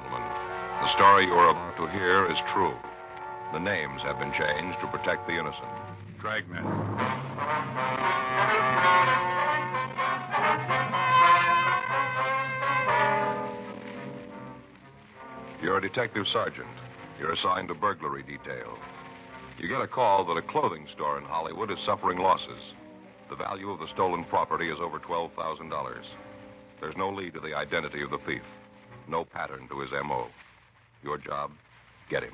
gentlemen, the story you are about to hear is true. The names have been changed to protect the innocent. Dragnet. You're a detective sergeant. You're assigned to burglary detail. You get a call that a clothing store in Hollywood is suffering losses. The value of the stolen property is over $12,000. There's no lead to the identity of the thief. No pattern to his M.O. Your job, get him.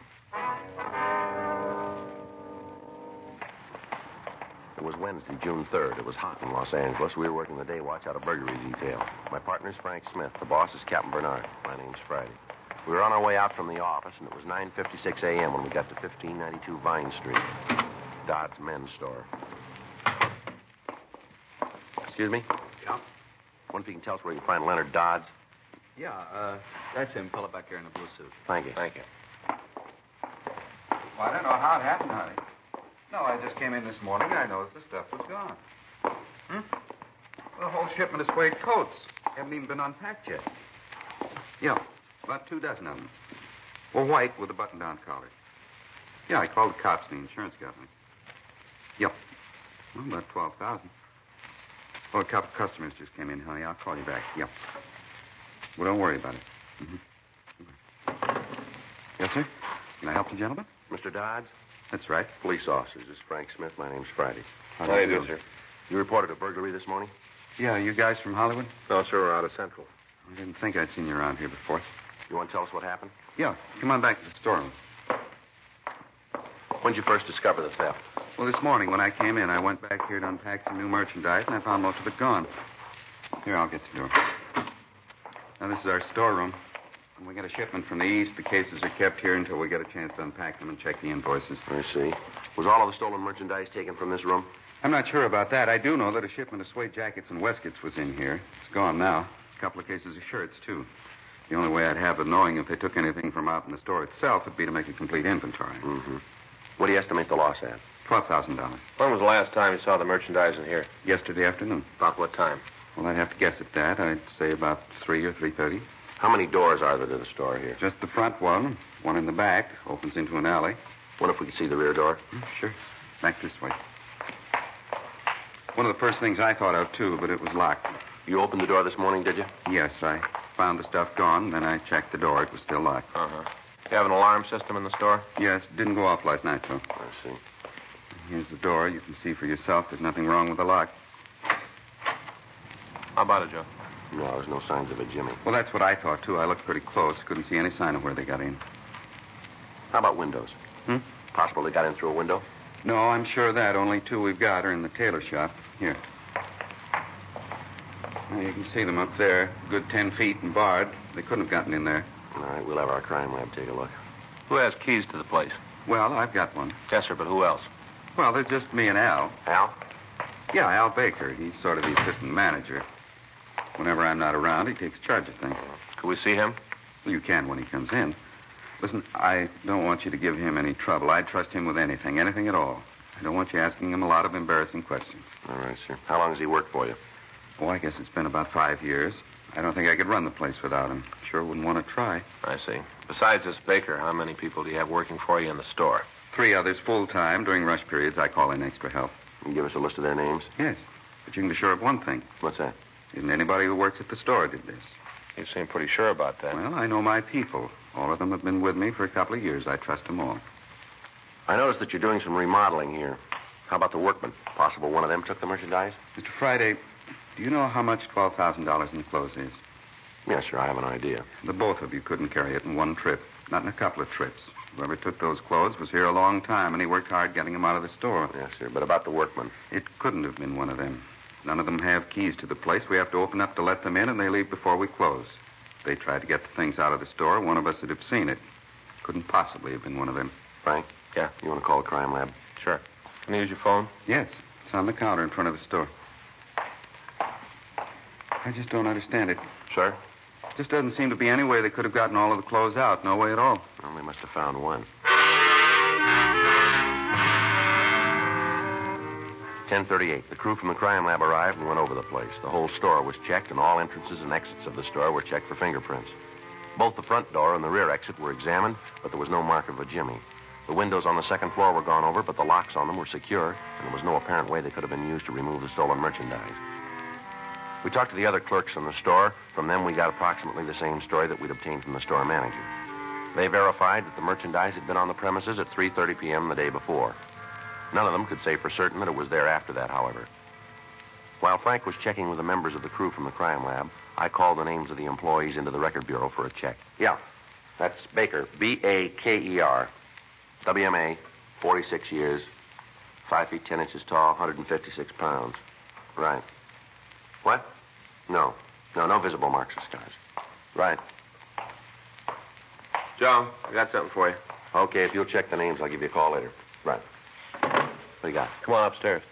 It was Wednesday, June 3rd. It was hot in Los Angeles. We were working the day watch out of burglary detail. My partner's Frank Smith. The boss is Captain Bernard. My name's Friday. We were on our way out from the office, and it was 9:56 a.m. when we got to 1592 Vine Street, Dodd's men's store. Excuse me? Yeah? Wonder if you can tell us where you find Leonard Dodds? Yeah, that's him, fella back there in the blue suit. Thank you. Thank you. Well, I don't know how it happened, honey. No, I just came in this morning and I noticed the stuff was gone. The whole shipment of suede coats haven't even been unpacked yet. Yeah, about 24 of them. Well, white with a button-down collar. Yeah, I called the cops and the insurance company. Yep. Well, about 12,000. Well, a couple of customers just came in, honey. I'll call you back. Yep. Well, don't worry about it. Yes, sir? Can I help you, gentlemen? Mr. Dodds? That's right. Police officers. This is Frank Smith. My name's Friday. How do you do, sir? You reported a burglary this morning? Yeah, you guys from Hollywood? No, sir. We're out of Central. I didn't think I'd seen you around here before. You want to tell us what happened? Yeah, come on back to the storeroom. When did you first discover the theft? Well, this morning when I came in, I went back here to unpack some new merchandise, and I found most of it gone. Here, I'll get the door. Now, this is our storeroom. When we get a shipment from the east, the cases are kept here until we get a chance to unpack them and check the invoices. I see. Was all of the stolen merchandise taken from this room? I'm not sure about that. I do know that a shipment of suede jackets and waistcoats was in here. It's gone now. A couple of cases of shirts, too. The only way I'd have of knowing if they took anything from out in the store itself would be to make a complete inventory. Mm-hmm. What do you estimate the loss at? $12,000. When was the last time you saw the merchandise in here? Yesterday afternoon. About what time? Well, I'd have to guess at that. I'd say about 3 or 3:30. How many doors are there to the store here? Just the front one in the back, opens into an alley. What if we could see the rear door? Sure. Back this way. One of the first things I thought of, too, but it was locked. You opened the door this morning, did you? Yes, I found the stuff gone, then I checked the door. It was still locked. Uh-huh. You have an alarm system in the store? Yes, it didn't go off last night, though. I see. Here's the door. You can see for yourself there's nothing wrong with the lock. How about it, Joe? No, there's no signs of it, Jimmy. Well, that's what I thought, too. I looked pretty close. Couldn't see any sign of where they got in. How about windows? Possible they got in through a window? No, I'm sure of that. Only 2 we've got are in the tailor shop. Here. Well, you can see them up there. Good 10 feet and barred. They couldn't have gotten in there. All right, we'll have our crime lab take a look. Who has keys to the place? Well, I've got one. Yes, sir, but who else? Well, there's just me and Al. Al? Yeah, Al Baker. He's sort of the assistant manager. Whenever I'm not around, he takes charge of things. Could we see him? Well, you can when he comes in. Listen, I don't want you to give him any trouble. I'd trust him with anything at all. I don't want you asking him a lot of embarrassing questions. All right, sir. How long has he worked for you? Oh, I guess it's been about 5 years. I don't think I could run the place without him. Sure wouldn't want to try. I see. Besides this Baker, how many people do you have working for you in the store? 3 others full-time. During rush periods, I call in extra help. Can you give us a list of their names? Yes, but you can be sure of one thing. What's that? Isn't anybody who works at the store did this. You seem pretty sure about that. Well, I know my people. All of them have been with me for a couple of years. I trust them all. I noticed that you're doing some remodeling here. How about the workmen? Possible one of them took the merchandise? Mr. Friday, do you know how much $12,000 in the clothes is? Yes, sir. I have an idea. The both of you couldn't carry it in one trip. Not in a couple of trips. Whoever took those clothes was here a long time, and he worked hard getting them out of the store. Yes, sir. But about the workmen? It couldn't have been one of them. None of them have keys to the place. We have to open up to let them in, and they leave before we close. If they tried to get the things out of the store, one of us would have seen it. Couldn't possibly have been one of them. Frank? Yeah? You want to call the crime lab? Sure. Can I use your phone? Yes. It's on the counter in front of the store. I just don't understand it. Sir? Just doesn't seem to be any way they could have gotten all of the clothes out. No way at all. Well, they must have found one. 10:38. The crew from the crime lab arrived and went over the place. The whole store was checked, and all entrances and exits of the store were checked for fingerprints. Both the front door and the rear exit were examined, but there was no mark of a jimmy. The windows on the second floor were gone over, but the locks on them were secure, and there was no apparent way they could have been used to remove the stolen merchandise. We talked to the other clerks in the store. From them, we got approximately the same story that we'd obtained from the store manager. They verified that the merchandise had been on the premises at 3:30 p.m. the day before. None of them could say for certain that it was there after that, however. While Frank was checking with the members of the crew from the crime lab, I called the names of the employees into the record bureau for a check. Yeah, that's Baker, B-A-K-E-R. WMA, 46 years, 5 feet 10 inches tall, 156 pounds. Right. What? No, no visible marks of scars. Right. Joe, I got something for you. Okay, if you'll check the names, I'll give you a call later. Right. What do you got? Come on upstairs.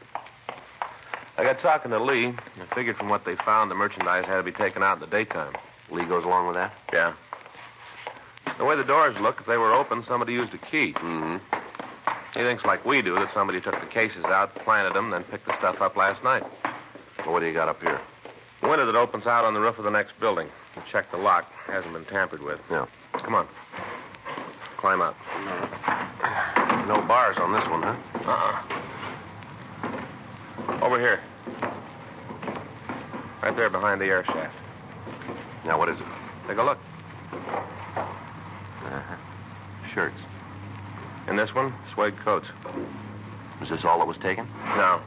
I got talking to Lee. I figured from what they found, the merchandise had to be taken out in the daytime. Lee goes along with that? Yeah. The way the doors look, if they were open, somebody used a key. Mm-hmm. He thinks like we do, that somebody took the cases out, planted them, then picked the stuff up last night. Well, what do you got up here? The window that opens out on the roof of the next building. We checked the lock. Hasn't been tampered with. Yeah. Come on. Climb up. No bars on this one, huh? Over here. Right there behind the air shaft. Now, what is it? Take a look. Uh-huh. Shirts. And this one, suede coats. Was this all that was taken? No.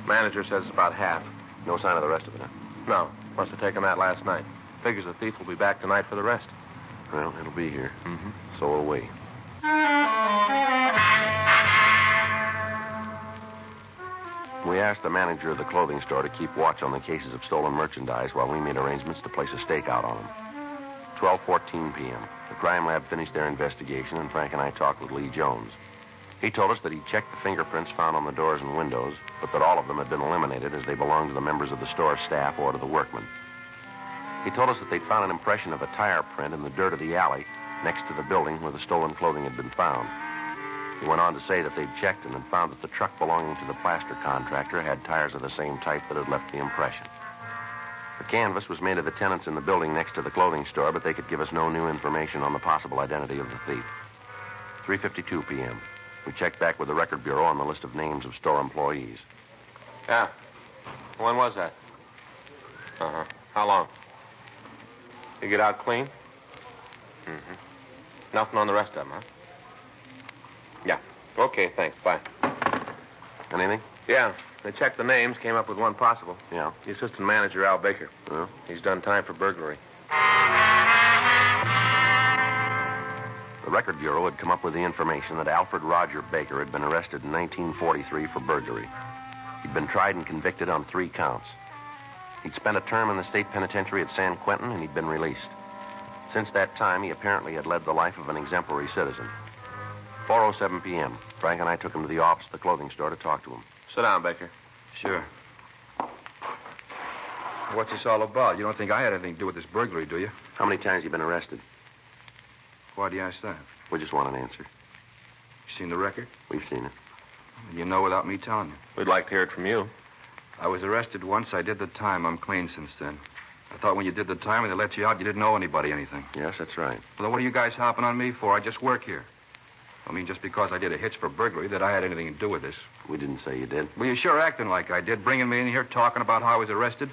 Manager says it's about half. No sign of the rest of it, huh? No. Must have taken that last night. Figures the thief will be back tonight for the rest. Well, it'll be here. Mm-hmm. So will we. We asked the manager of the clothing store to keep watch on the cases of stolen merchandise while we made arrangements to place a stakeout on them. 12:14 p.m. The crime lab finished their investigation, and Frank and I talked with Lee Jones. He told us that he'd checked the fingerprints found on the doors and windows, but that all of them had been eliminated as they belonged to the members of the store staff or to the workmen. He told us that they'd found an impression of a tire print in the dirt of the alley next to the building where the stolen clothing had been found. He went on to say that they'd checked and had found that the truck belonging to the plaster contractor had tires of the same type that had left the impression. The canvas was made of the tenants in the building next to the clothing store, but they could give us no new information on the possible identity of the thief. 3:52 p.m. We checked back with the record bureau on the list of names of store employees. Yeah. When was that? Uh-huh. How long? You get out clean? Mm-hmm. Nothing on the rest of them, huh? Yeah. Okay, thanks. Bye. Anything? Yeah. They checked the names, came up with one possible. Yeah. The assistant manager, Al Baker. Well? He's done time for burglary. The record bureau had come up with the information that Alfred Roger Baker had been arrested in 1943 for burglary. He'd been tried and convicted on 3 counts. He'd spent a term in the state penitentiary at San Quentin, and he'd been released. Since that time, he apparently had led the life of an exemplary citizen. 4:07 p.m. Frank and I took him to the office of the clothing store to talk to him. Sit down, Baker. Sure. What's this all about? You don't think I had anything to do with this burglary, do you? How many times have you been arrested? Why do you ask that? We just want an answer. You seen the record? We've seen it. You know without me telling you. We'd like to hear it from you. I was arrested once. I did the time. I'm clean since then. I thought when you did the time and they let you out, you didn't owe anybody anything. Yes, that's right. Well, then what are you guys hopping on me for? I just work here. I mean, just because I did a hitch for burglary, that I had anything to do with this. We didn't say you did. Well, you're sure acting like I did, bringing me in here talking about how I was arrested.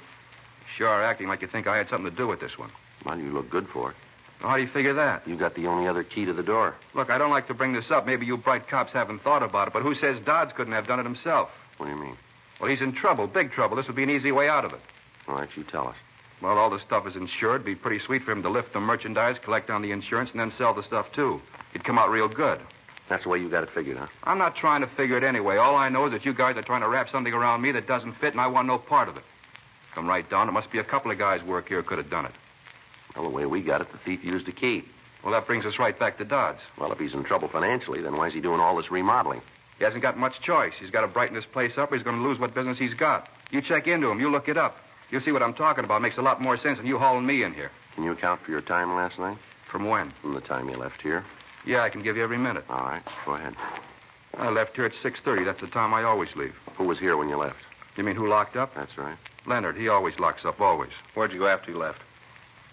Sure are acting like you think I had something to do with this one. Well, you look good for it. Well, how do you figure that? You got the only other key to the door. Look, I don't like to bring this up. Maybe you bright cops haven't thought about it, but who says Dodds couldn't have done it himself? What do you mean? Well, he's in trouble, big trouble. This would be an easy way out of it. All right, you tell us. Well, all the stuff is insured. It'd be pretty sweet for him to lift the merchandise, collect on the insurance, and then sell the stuff, too. He'd come out real good. That's the way you got it figured, huh? I'm not trying to figure it anyway. All I know is that you guys are trying to wrap something around me that doesn't fit, and I want no part of it. Come right down. It must be a couple of guys' work here could have done it. Well, the way we got it, the thief used a key. Well, that brings us right back to Dodds. Well, if he's in trouble financially, then why is he doing all this remodeling? He hasn't got much choice. He's got to brighten this place up, or he's going to lose what business he's got. You check into him. You look it up. You'll see what I'm talking about. It makes a lot more sense than you hauling me in here. Can you account for your time last night? From when? From the time you left here. Yeah, I can give you every minute. All right, go ahead. I left here at 6:30. That's the time I always leave. Who was here when you left? You mean who locked up? That's right. Leonard. He always locks up, always. Where'd you go after you left?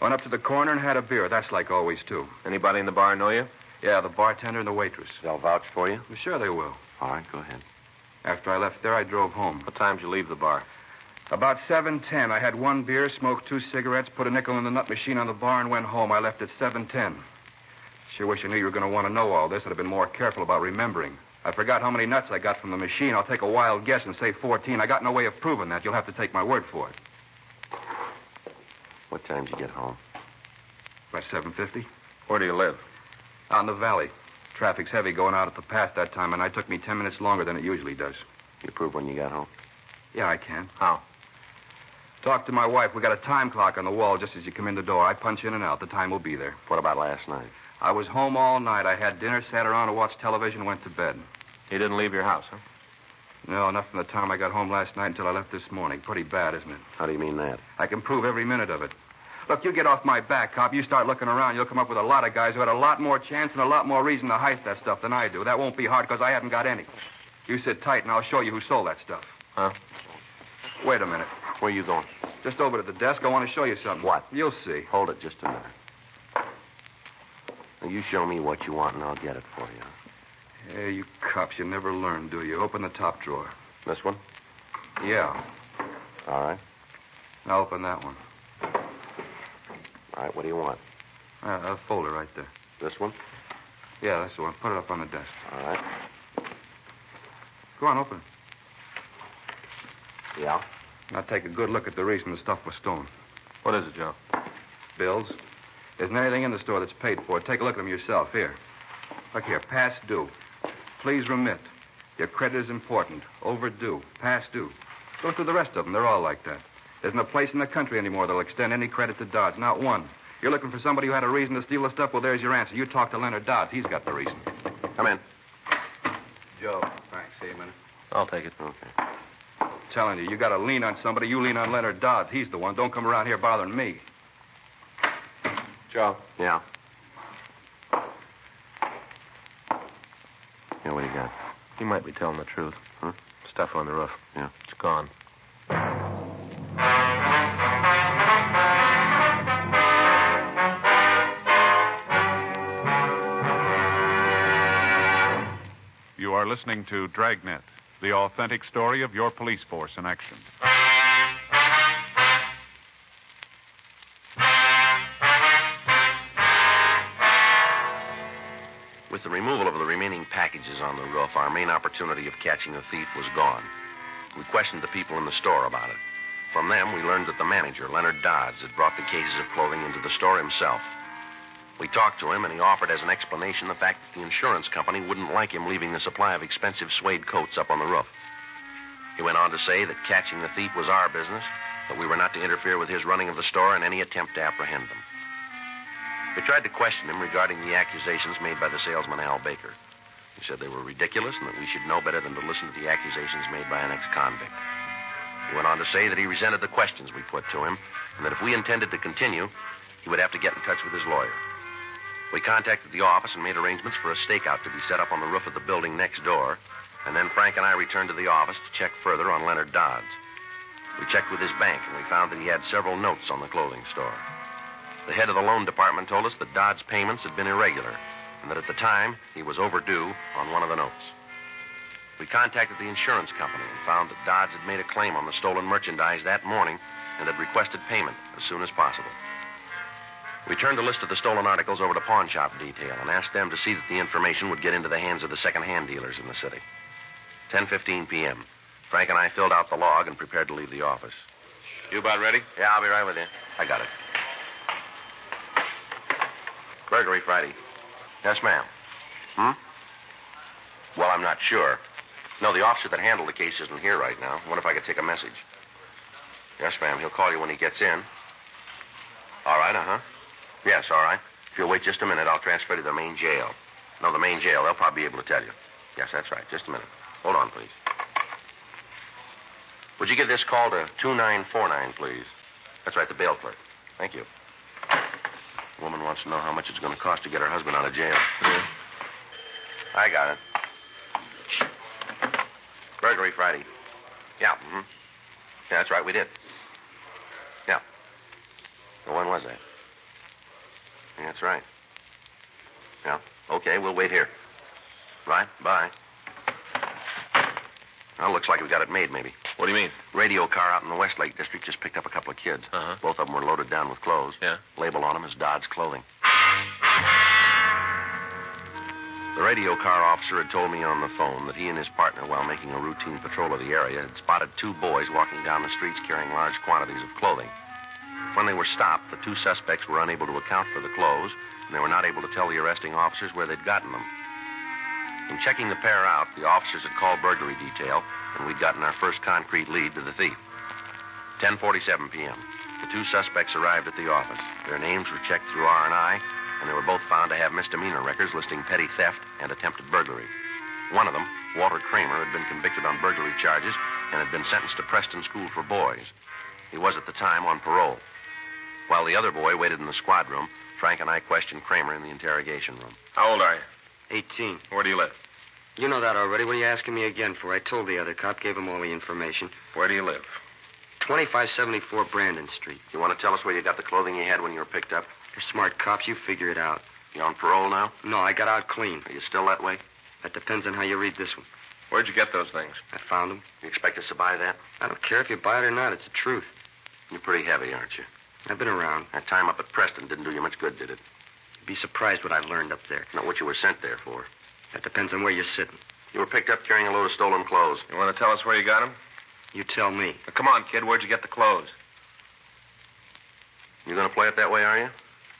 Went up to the corner and had a beer. That's like always, too. Anybody in the bar know you? Yeah, the bartender and the waitress. They'll vouch for you? Well, sure they will. All right, go ahead. After I left there, I drove home. What time did you leave the bar? About 7:10, I had one beer, smoked 2 cigarettes, put a nickel in the nut machine on the bar, and went home. I left at 7:10. Sure wish I knew you were going to want to know all this. I'd have been more careful about remembering. I forgot how many nuts I got from the machine. I'll take a wild guess and say 14. I got no way of proving that. You'll have to take my word for it. What time did you get home? About 7:50. Where do you live? Out in the valley. Traffic's heavy going out at the pass that time, and I took me 10 minutes longer than it usually does. You prove when you got home? Yeah, I can. How? Talk to my wife. We got a time clock on the wall just as you come in the door. I punch in and out. The time will be there. What about last night? I was home all night. I had dinner, sat around and watched television, and went to bed. You didn't leave your house, huh? No, not from the time I got home last night until I left this morning. Pretty bad, isn't it? How do you mean that? I can prove every minute of it. Look, you get off my back, cop. You start looking around, you'll come up with a lot of guys who had a lot more chance and a lot more reason to hide that stuff than I do. That won't be hard because I haven't got any. You sit tight and I'll show you who sold that stuff. Huh? Wait a minute. Where are you going? Just over to the desk. I want to show you something. What? You'll see. Hold it just a minute. Now, you show me what you want and I'll get it for you. Hey, you cops, you never learn, do you? Open the top drawer. This one? Yeah. All right. Now open that one. All right, what do you want? A folder right there. This one? Yeah, that's the one. Put it up on the desk. All right. Go on, open it. Yeah? Now take a good look at the reason the stuff was stolen. What is it, Joe? Bills. There isn't anything in the store that's paid for. Take a look at them yourself. Here. Look here. Past due. Please remit. Your credit is important. Overdue. Past due. Go through the rest of them. They're all like that. There isn't a place in the country anymore that'll extend any credit to Dodds. Not one. You're looking for somebody who had a reason to steal the stuff? Well, there's your answer. You talk to Leonard Dodds. He's got the reason. Come in. Joe. Thanks. See you a minute. I'll take it. Okay. Telling you, you got to lean on somebody. You lean on Leonard Dodds. He's the one. Don't come around here bothering me. Joe. Yeah? Yeah, what do you got? He might be telling the truth. Huh? Stuff on the roof. Yeah. It's gone. You are listening to Dragnet, the authentic story of your police force in action. With the removal of the remaining packages on the roof, our main opportunity of catching the thief was gone. We questioned the people in the store about it. From them, we learned that the manager, Leonard Dodds, had brought the cases of clothing into the store himself. We talked to him, and he offered as an explanation the fact that the insurance company wouldn't like him leaving the supply of expensive suede coats up on the roof. He went on to say that catching the thief was our business, but we were not to interfere with his running of the store and any attempt to apprehend them. We tried to question him regarding the accusations made by the salesman, Al Baker. He said they were ridiculous and that we should know better than to listen to the accusations made by an ex-convict. He went on to say that he resented the questions we put to him and that if we intended to continue, he would have to get in touch with his lawyer. We contacted the office and made arrangements for a stakeout to be set up on the roof of the building next door, and then Frank and I returned to the office to check further on Leonard Dodds. We checked with his bank, and we found that he had several notes on the clothing store. The head of the loan department told us that Dodds' payments had been irregular, and that at the time, he was overdue on one of the notes. We contacted the insurance company and found that Dodds had made a claim on the stolen merchandise that morning and had requested payment as soon as possible. We turned the list of the stolen articles over to pawn shop detail and asked them to see that the information would get into the hands of the second-hand dealers in the city. 10:15 p.m. Frank and I filled out the log and prepared to leave the office. You about ready? Yeah, I'll be right with you. I got it. Burglary Friday. Yes, ma'am. Well, I'm not sure. No, the officer that handled the case isn't here right now. I wonder if I could take a message. Yes, ma'am. He'll call you when he gets in. All right, uh-huh. Yes, all right. If you'll wait just a minute, I'll transfer to the main jail. No, the main jail. They'll probably be able to tell you. Yes, that's right. Just a minute. Hold on, please. Would you give this call to 2949, please? That's right, the bail clerk. Thank you. The woman wants to know how much it's going to cost to get her husband out of jail. Yeah. I got it. Burglary Friday. Yeah, mm-hmm. Yeah, that's right, we did. Yeah. Well, when was that? Yeah, that's right. Yeah, okay, we'll wait here. Right, bye. Well, looks like we got it made, maybe. What do you mean? Radio car out in the Westlake district just picked up a couple of kids. Uh-huh. Both of them were loaded down with clothes. Yeah. Label on them is Dodd's Clothing. The radio car officer had told me on the phone that he and his partner, while making a routine patrol of the area, had spotted two boys walking down the streets carrying large quantities of clothing. When they were stopped, the two suspects were unable to account for the clothes, and they were not able to tell the arresting officers where they'd gotten them. In checking the pair out, the officers had called burglary detail, and we'd gotten our first concrete lead to the thief. 10:47 p.m. The two suspects arrived at the office. Their names were checked through R&I, and they were both found to have misdemeanor records listing petty theft and attempted burglary. One of them, Walter Kramer, had been convicted on burglary charges and had been sentenced to Preston School for Boys. He was at the time on parole. While the other boy waited in the squad room, Frank and I questioned Kramer in the interrogation room. How old are you? 18. Where do you live? You know that already. What are you asking me again for? I told the other cop, gave him all the information. Where do you live? 2574 Brandon Street. You want to tell us where you got the clothing you had when you were picked up? You're smart cops. You figure it out. You on parole now? No, I got out clean. Are you still that way? That depends on how you read this one. Where'd you get those things? I found them. You expect us to buy that? I don't care if you buy it or not. It's the truth. You're pretty heavy, aren't you? I've been around. That time up at Preston didn't do you much good, did it? You'd be surprised what I learned up there. Not what you were sent there for. That depends on where you're sitting. You were picked up carrying a load of stolen clothes. You want to tell us where you got them? You tell me. Now, come on, kid. Where'd you get the clothes? You going to play it that way, are you?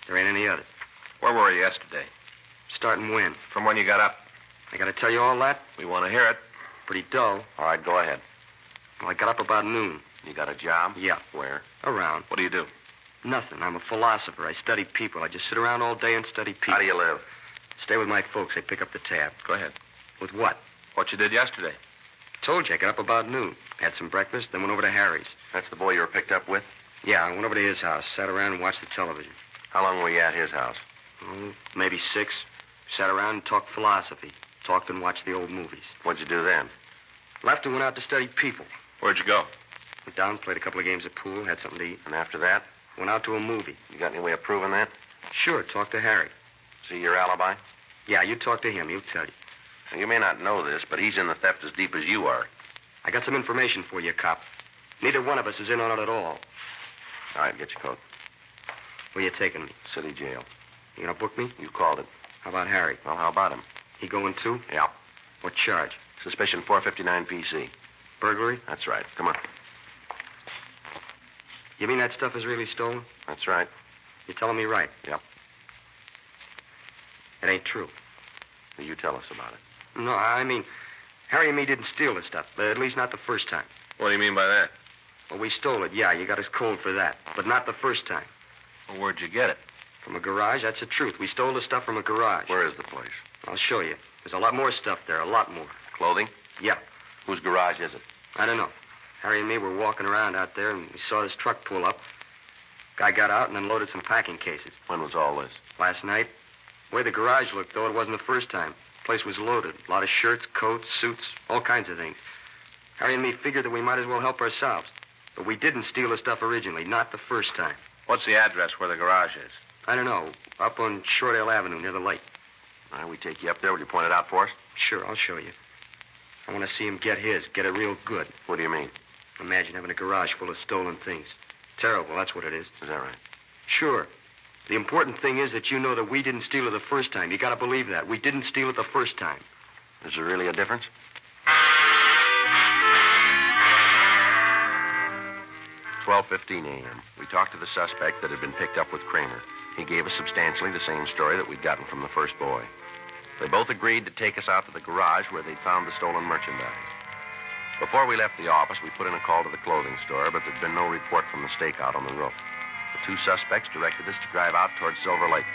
There ain't any other. Where were you yesterday? Starting when? From when you got up? I got to tell you all that? We want to hear it. Pretty dull. All right, go ahead. Well, I got up about noon. You got a job? Yeah. Where? Around. What do you do? Nothing. I'm a philosopher. I study people. I just sit around all day and study people. How do you live? Stay with my folks. They pick up the tab. Go ahead. With what? What you did yesterday. Told you I got up about noon. Had some breakfast, then went over to Harry's. That's the boy you were picked up with? Yeah, I went over to his house, sat around and watched the television. How long were you at his house? Oh, maybe 6. Sat around and talked philosophy. Talked and watched the old movies. What'd you do then? Left and went out to study people. Where'd you go? Went down, played a couple of games of pool, had something to eat. And after that? Went out to a movie. You got any way of proving that? Sure, talked to Harry. See your alibi? Yeah, you talk to him. He'll tell you. Now, you may not know this, but he's in the theft as deep as you are. I got some information for you, cop. Neither one of us is in on it at all. All right, get your coat. Where you taking me? City jail. You gonna book me? You called it. How about Harry? Well, how about him? He going too? Yeah. What charge? Suspicion 459 PC. Burglary? That's right. Come on. You mean that stuff is really stolen? That's right. You're telling me right? Yep. It ain't true. You tell us about it. No, I mean, Harry and me didn't steal the stuff. At least not the first time. What do you mean by that? Well, we stole it, yeah. You got us cold for that. But not the first time. Well, where'd you get it? From a garage? That's the truth. We stole the stuff from a garage. Where is the place? I'll show you. There's a lot more stuff there, a lot more. Clothing? Yeah. Whose garage is it? I don't know. Harry and me were walking around out there, and we saw this truck pull up. Guy got out and unloaded some packing cases. When was all this? Last night. The way the garage looked, though, it wasn't the first time. The place was loaded. A lot of shirts, coats, suits, all kinds of things. Harry and me figured that we might as well help ourselves. But we didn't steal the stuff originally, not the first time. What's the address where the garage is? I don't know. Up on Shortdale Avenue near the lake. All right, we take you up there. Will you point it out for us? Sure, I'll show you. I want to see him get his, get it real good. What do you mean? Imagine having a garage full of stolen things. Terrible, that's what it is. Is that right? Sure. The important thing is that you know that we didn't steal it the first time. You got to believe that. We didn't steal it the first time. Is there really a difference? 12:15 a.m. We talked to the suspect that had been picked up with Kramer. He gave us substantially the same story that we'd gotten from the first boy. They both agreed to take us out to the garage where they'd found the stolen merchandise. Before we left the office, we put in a call to the clothing store, but there'd been no report from the stakeout on the roof. The two suspects directed us to drive out toward Silver Lake.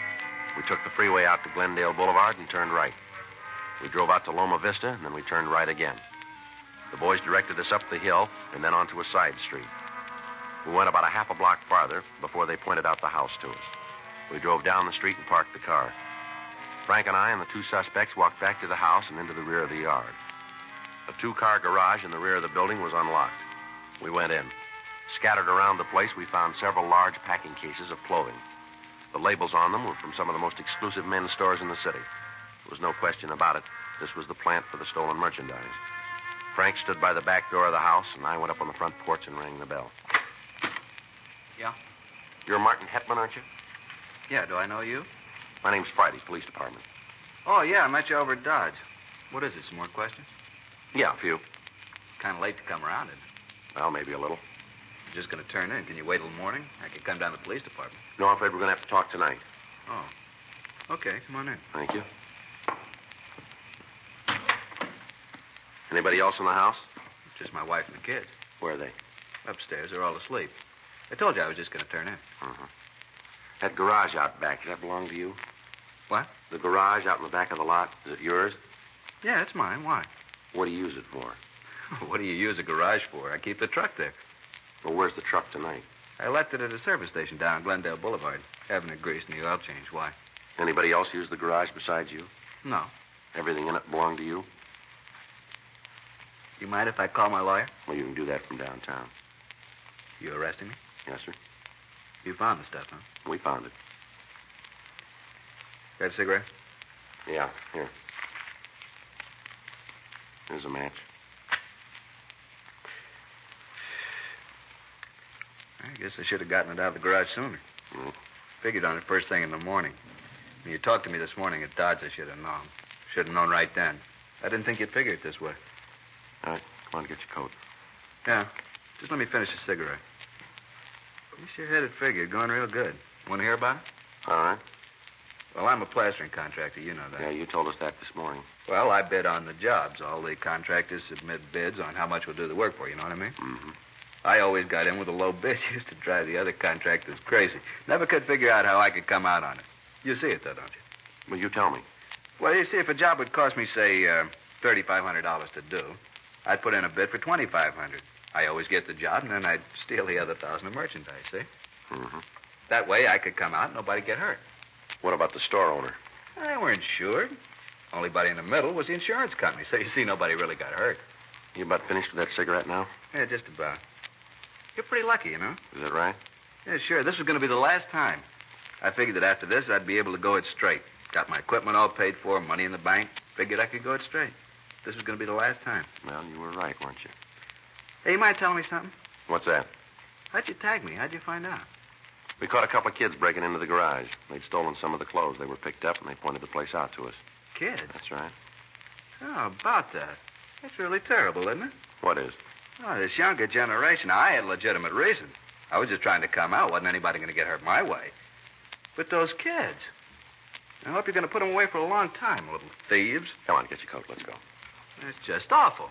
We took the freeway out to Glendale Boulevard and turned right. We drove out to Loma Vista, and then we turned right again. The boys directed us up the hill and then onto a side street. We went about a half a block farther before they pointed out the house to us. We drove down the street and parked the car. Frank and I and the two suspects walked back to the house and into the rear of the yard. The two-car garage in the rear of the building was unlocked. We went in. Scattered around the place, we found several large packing cases of clothing. The labels on them were from some of the most exclusive men's stores in the city. There was no question about it. This was the plant for the stolen merchandise. Frank stood by the back door of the house, and I went up on the front porch and rang the bell. Yeah? You're Martin Hetman, aren't you? Yeah, do I know you? My name's Friday, Police Department. Oh, yeah, I met you over at Dodge. What is it, some more questions? Yeah, a few. Kind of late to come around, isn't it? Well, maybe a little. You're just going to turn in. Can you wait till morning? I could come down to the police department. No, I'm afraid we're going to have to talk tonight. Oh. Okay, come on in. Thank you. Anybody else in the house? Just my wife and the kids. Where are they? Upstairs. They're all asleep. I told you I was just going to turn in. Uh-huh. That garage out back, does that belong to you? What? The garage out in the back of the lot, is it yours? Yeah, it's mine. Why? What do you use it for? What do you use a garage for? I keep the truck there. Well, where's the truck tonight? I left it at a service station down Glendale Boulevard. Having it greased and the oil change. Why? Anybody else use the garage besides you? No. Everything in it belong to you? You mind if I call my lawyer? Well, you can do that from downtown. You arresting me? Yes, sir. You found the stuff, huh? We found it. Got a cigarette? Yeah, here. Here's a match. I guess I should have gotten it out of the garage sooner. Mm. Figured on it first thing in the morning. When you talked to me this morning at Dodge, I should have known. Should have known right then. I didn't think you'd figure it this way. All right, come on, get your coat. Yeah. Just let me finish the cigarette. You sure had it figured. Going real good. Want to hear about it? All right. Well, I'm a plastering contractor. You know that. Yeah, you told us that this morning. Well, I bid on the jobs. All the contractors submit bids on how much we'll do the work for. You know what I mean? Mm-hmm. I always got in with a low bid. Used to drive the other contractors crazy. Never could figure out how I could come out on it. You see it, though, don't you? Well, you tell me. Well, you see, if a job would cost me, say, $3,500 to do, I'd put in a bid for $2,500. I always get the job, and then I'd steal the other $1,000 of merchandise, see? Mm-hmm. That way I could come out and nobody get hurt. What about the store owner? They weren't insured. Only body in the middle was the insurance company, so you see, nobody really got hurt. You about finished with that cigarette now? Yeah, just about. You're pretty lucky, you know? Is that right? Yeah, sure. This was going to be the last time. I figured that after this, I'd be able to go it straight. Got my equipment all paid for, money in the bank. Figured I could go it straight. This was going to be the last time. Well, you were right, weren't you? Hey, you mind telling me something? What's that? How'd you tag me? How'd you find out? We caught a couple of kids breaking into the garage. They'd stolen some of the clothes. They were picked up, and they pointed the place out to us. Kids? That's right. Oh, about that. That's really terrible, isn't it? What is? Oh, this younger generation. I had legitimate reason. I was just trying to come out. Wasn't anybody going to get hurt my way. But those kids. I hope you're going to put them away for a long time, little thieves. Come on, get your coat. Let's go. That's just awful.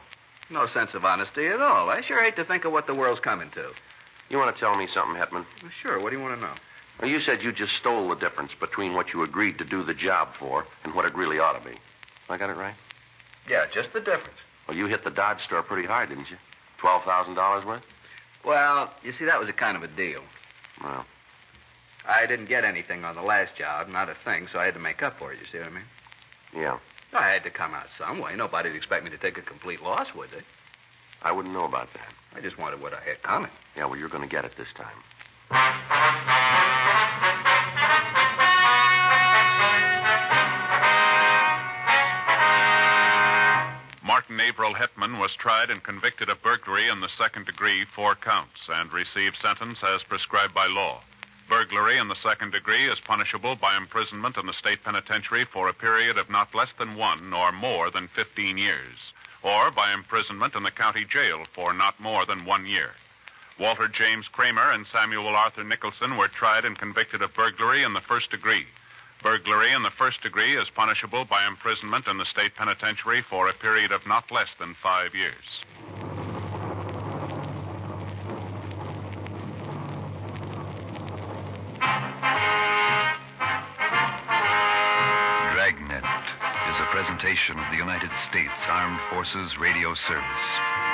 No sense of honesty at all. I sure hate to think of what the world's coming to. You want to tell me something, Hetman? Well, sure. What do you want to know? Well, you said you just stole the difference between what you agreed to do the job for and what it really ought to be. I got it right? Yeah, just the difference. Well, you hit the Dodge store pretty hard, didn't you? $12,000 worth? Well, you see, that was a kind of a deal. Well. I didn't get anything on the last job, not a thing, so I had to make up for it, you see what I mean? Yeah. I had to come out some way. Nobody'd expect me to take a complete loss, would they? I wouldn't know about that. I just wanted what I had coming. Yeah, well, you're going to get it this time. Martin Averill Hetman was tried and convicted of burglary in the second degree, 4 counts, and received sentence as prescribed by law. Burglary in the second degree is punishable by imprisonment in the state penitentiary for a period of not less than 1 or more than 15 years, or by imprisonment in the county jail for not more than 1 year. Walter James Kramer and Samuel Arthur Nicholson were tried and convicted of burglary in the first degree. Burglary in the first degree is punishable by imprisonment in the state penitentiary for a period of not less than 5 years. Dragnet is a presentation of the United States Armed Forces Radio Service.